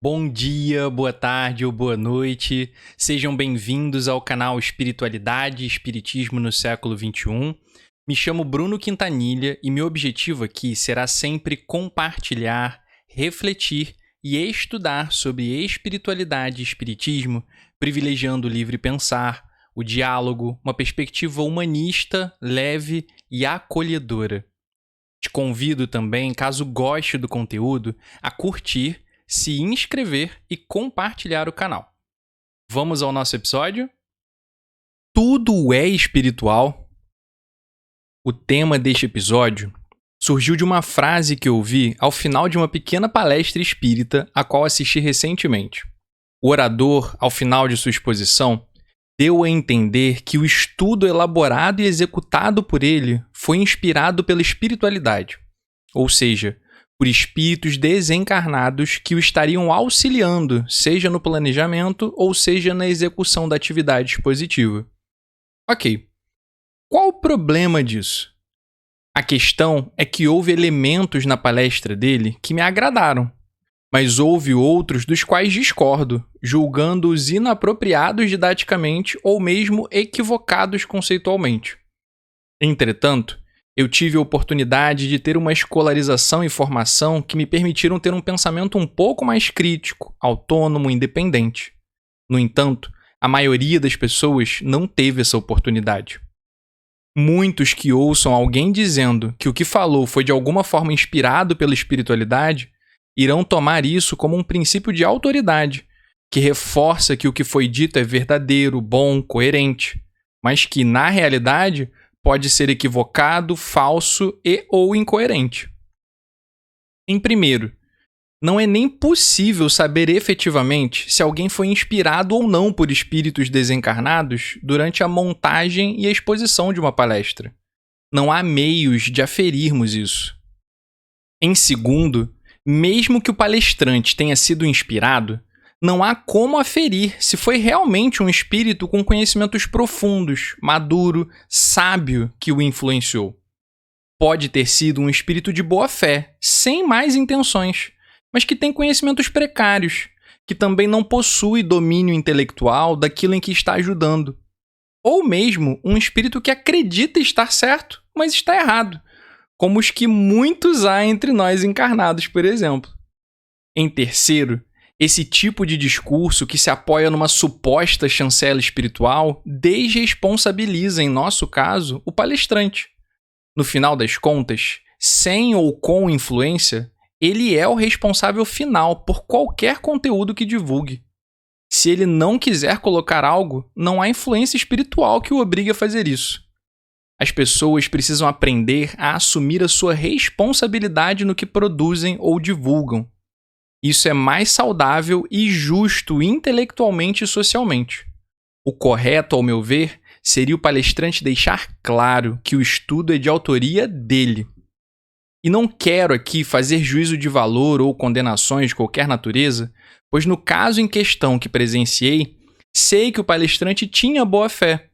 Bom dia, boa tarde ou boa noite. Sejam bem-vindos ao canal Espiritualidade e Espiritismo no século XXI. Me chamo Bruno Quintanilha e meu objetivo aqui será sempre compartilhar, refletir e estudar sobre espiritualidade e espiritismo, privilegiando o livre pensar, o diálogo, uma perspectiva humanista, leve e acolhedora. Te convido também, caso goste do conteúdo, a curtir, se inscrever e compartilhar o canal. Vamos ao nosso episódio? Tudo é espiritual? O tema deste episódio surgiu de uma frase que eu ouvi ao final de uma pequena palestra espírita a qual assisti recentemente. O orador, ao final de sua exposição, deu a entender que o estudo elaborado e executado por ele foi inspirado pela espiritualidade, ou seja, por espíritos desencarnados que o estariam auxiliando, seja no planejamento ou seja na execução da atividade expositiva. Ok, qual o problema disso? A questão é que houve elementos na palestra dele que me agradaram, mas houve outros dos quais discordo, julgando-os inapropriados didaticamente ou mesmo equivocados conceitualmente. Entretanto, eu tive a oportunidade de ter uma escolarização e formação que me permitiram ter um pensamento um pouco mais crítico, autônomo e independente. No entanto, a maioria das pessoas não teve essa oportunidade. Muitos que ouçam alguém dizendo que o que falou foi de alguma forma inspirado pela espiritualidade irão tomar isso como um princípio de autoridade, que reforça que o que foi dito é verdadeiro, bom, coerente, mas que, na realidade, pode ser equivocado, falso e ou incoerente. Em primeiro, não é nem possível saber efetivamente se alguém foi inspirado ou não por espíritos desencarnados durante a montagem e a exposição de uma palestra. Não há meios de aferirmos isso. Em segundo, mesmo que o palestrante tenha sido inspirado, não há como aferir se foi realmente um espírito com conhecimentos profundos, maduro, sábio que o influenciou. Pode ter sido um espírito de boa fé, sem mais intenções, mas que tem conhecimentos precários, que também não possui domínio intelectual daquilo em que está ajudando. Ou mesmo um espírito que acredita estar certo, mas está errado, como os que muitos há entre nós encarnados, por exemplo. Em terceiro, esse tipo de discurso que se apoia numa suposta chancela espiritual desresponsabiliza, em nosso caso, o palestrante. No final das contas, sem ou com influência, ele é o responsável final por qualquer conteúdo que divulgue. Se ele não quiser colocar algo, não há influência espiritual que o obrigue a fazer isso. As pessoas precisam aprender a assumir a sua responsabilidade no que produzem ou divulgam. Isso é mais saudável e justo intelectualmente e socialmente. O correto, ao meu ver, seria o palestrante deixar claro que o estudo é de autoria dele. E não quero aqui fazer juízo de valor ou condenações de qualquer natureza, pois no caso em questão que presenciei, sei que o palestrante tinha boa fé.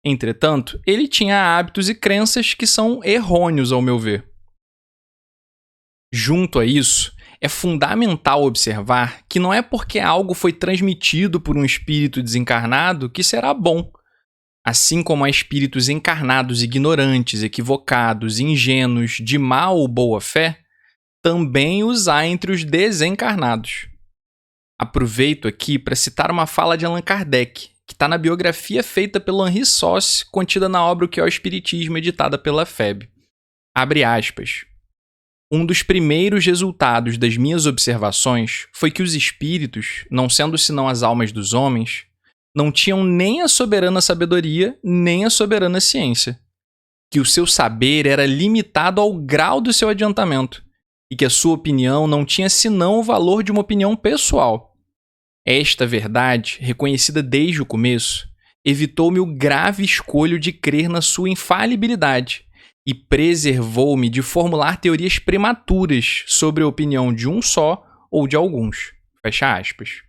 Entretanto, ele tinha hábitos e crenças que são errôneos, ao meu ver. Junto a isso, é fundamental observar que não é porque algo foi transmitido por um espírito desencarnado que será bom. Assim como há espíritos encarnados ignorantes, equivocados, ingênuos, de má ou boa fé, também os há entre os desencarnados. Aproveito aqui para citar uma fala de Allan Kardec, que está na biografia feita pelo Henri Sauce, contida na obra O que é o Espiritismo, editada pela FEB. Abre aspas. Um dos primeiros resultados das minhas observações foi que os espíritos, não sendo senão as almas dos homens, não tinham nem a soberana sabedoria, nem a soberana ciência. Que o seu saber era limitado ao grau do seu adiantamento, e que a sua opinião não tinha senão o valor de uma opinião pessoal. Esta verdade, reconhecida desde o começo, evitou-me o grave escolho de crer na sua infalibilidade, e preservou-me de formular teorias prematuras sobre a opinião de um só ou de alguns. Fecha aspas.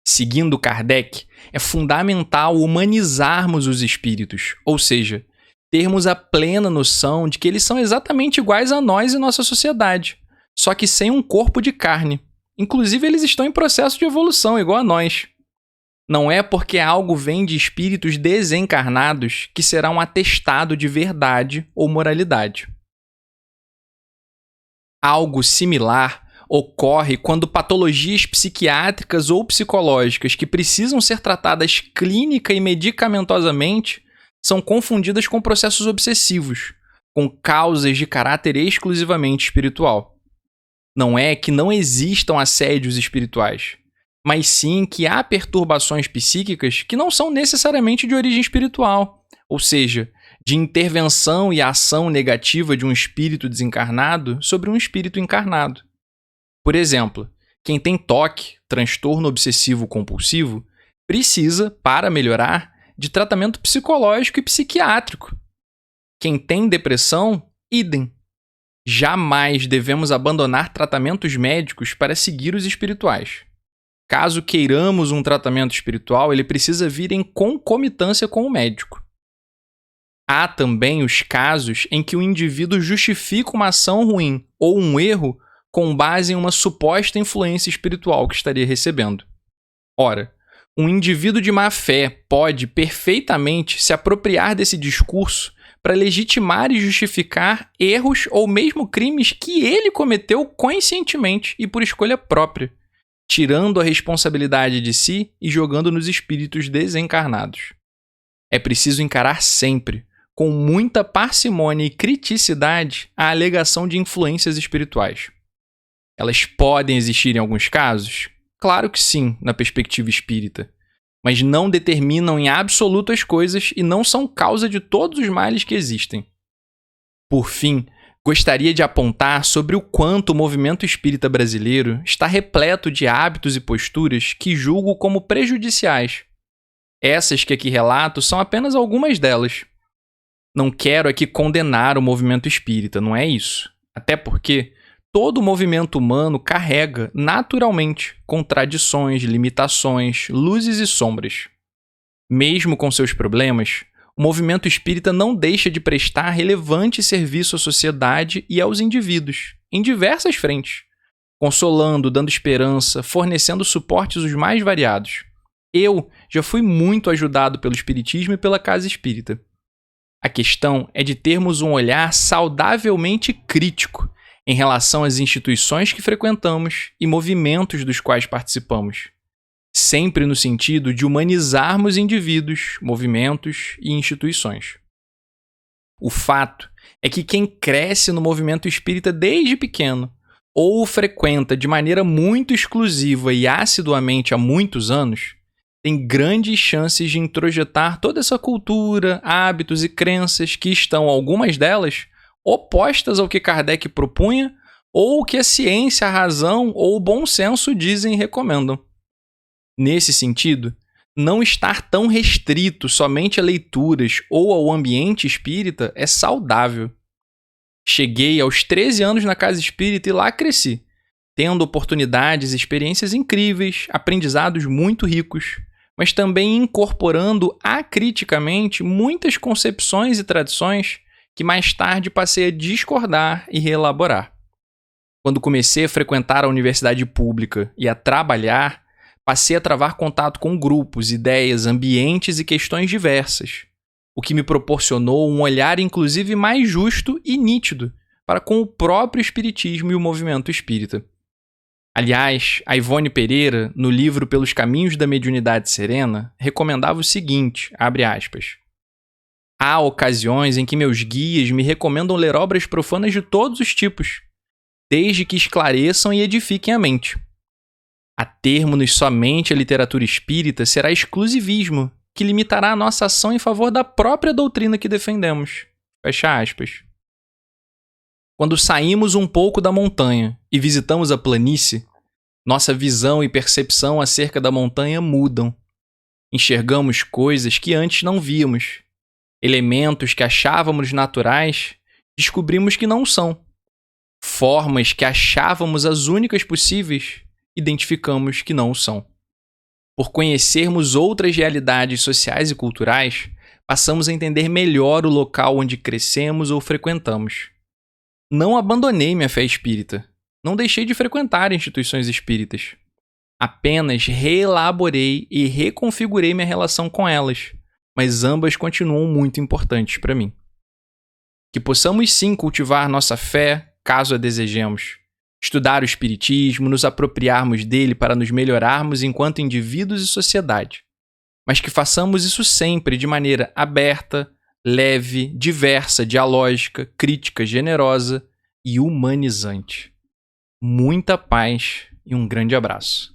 Seguindo Kardec, é fundamental humanizarmos os espíritos, ou seja, termos a plena noção de que eles são exatamente iguais a nós e nossa sociedade, só que sem um corpo de carne. Inclusive, eles estão em processo de evolução, igual a nós. Não é porque algo vem de espíritos desencarnados que será um atestado de verdade ou moralidade. Algo similar ocorre quando patologias psiquiátricas ou psicológicas que precisam ser tratadas clínica e medicamentosamente são confundidas com processos obsessivos, com causas de caráter exclusivamente espiritual. Não é que não existam assédios espirituais, mas sim que há perturbações psíquicas que não são necessariamente de origem espiritual, ou seja, de intervenção e ação negativa de um espírito desencarnado sobre um espírito encarnado. Por exemplo, quem tem TOC, transtorno obsessivo compulsivo, precisa, para melhorar, de tratamento psicológico e psiquiátrico. Quem tem depressão, idem. Jamais devemos abandonar tratamentos médicos para seguir os espirituais. Caso queiramos um tratamento espiritual, ele precisa vir em concomitância com o médico. Há também os casos em que o indivíduo justifica uma ação ruim ou um erro com base em uma suposta influência espiritual que estaria recebendo. Ora, um indivíduo de má fé pode perfeitamente se apropriar desse discurso para legitimar e justificar erros ou mesmo crimes que ele cometeu conscientemente e por escolha própria, tirando a responsabilidade de si e jogando nos espíritos desencarnados. É preciso encarar sempre, com muita parcimônia e criticidade, a alegação de influências espirituais. Elas podem existir em alguns casos? Claro que sim, na perspectiva espírita. Mas não determinam em absoluto as coisas e não são causa de todos os males que existem. Por fim, gostaria de apontar sobre o quanto o movimento espírita brasileiro está repleto de hábitos e posturas que julgo como prejudiciais. Essas que aqui relato são apenas algumas delas. Não quero aqui condenar o movimento espírita, não é isso. Até porque todo movimento humano carrega, naturalmente, contradições, limitações, luzes e sombras. Mesmo com seus problemas, o movimento espírita não deixa de prestar relevante serviço à sociedade e aos indivíduos, em diversas frentes, consolando, dando esperança, fornecendo suportes os mais variados. Eu já fui muito ajudado pelo espiritismo e pela casa espírita. A questão é de termos um olhar saudavelmente crítico em relação às instituições que frequentamos e movimentos dos quais participamos, sempre no sentido de humanizarmos indivíduos, movimentos e instituições. O fato é que quem cresce no movimento espírita desde pequeno, ou o frequenta de maneira muito exclusiva e assiduamente há muitos anos, tem grandes chances de introjetar toda essa cultura, hábitos e crenças que estão, algumas delas, opostas ao que Kardec propunha ou o que a ciência, a razão ou o bom senso dizem e recomendam. Nesse sentido, não estar tão restrito somente a leituras ou ao ambiente espírita é saudável. Cheguei aos 13 anos na casa espírita e lá cresci, tendo oportunidades e experiências incríveis, aprendizados muito ricos, mas também incorporando acriticamente muitas concepções e tradições que mais tarde passei a discordar e reelaborar. Quando comecei a frequentar a universidade pública e a trabalhar, passei a travar contato com grupos, ideias, ambientes e questões diversas, o que me proporcionou um olhar inclusive mais justo e nítido para com o próprio espiritismo e o movimento espírita. Aliás, a Ivone Pereira, no livro Pelos Caminhos da Mediunidade Serena, recomendava o seguinte, abre aspas, há ocasiões em que meus guias me recomendam ler obras profanas de todos os tipos, desde que esclareçam e edifiquem a mente. Atermos-nos somente à literatura espírita será exclusivismo, que limitará a nossa ação em favor da própria doutrina que defendemos. Fecha aspas. Quando saímos um pouco da montanha e visitamos a planície, nossa visão e percepção acerca da montanha mudam. Enxergamos coisas que antes não víamos. Elementos que achávamos naturais, descobrimos que não são. Formas que achávamos as únicas possíveis, identificamos que não o são. Por conhecermos outras realidades sociais e culturais, passamos a entender melhor o local onde crescemos ou frequentamos. Não abandonei minha fé espírita. não deixei de frequentar instituições espíritas. Apenas reelaborei e reconfigurei minha relação com elas, mas ambas continuam muito importantes para mim. Que possamos sim cultivar nossa fé, caso a desejemos. Estudar o espiritismo, nos apropriarmos dele para nos melhorarmos enquanto indivíduos e sociedade. Mas que façamos isso sempre de maneira aberta, leve, diversa, dialógica, crítica, generosa e humanizante. Muita paz e um grande abraço.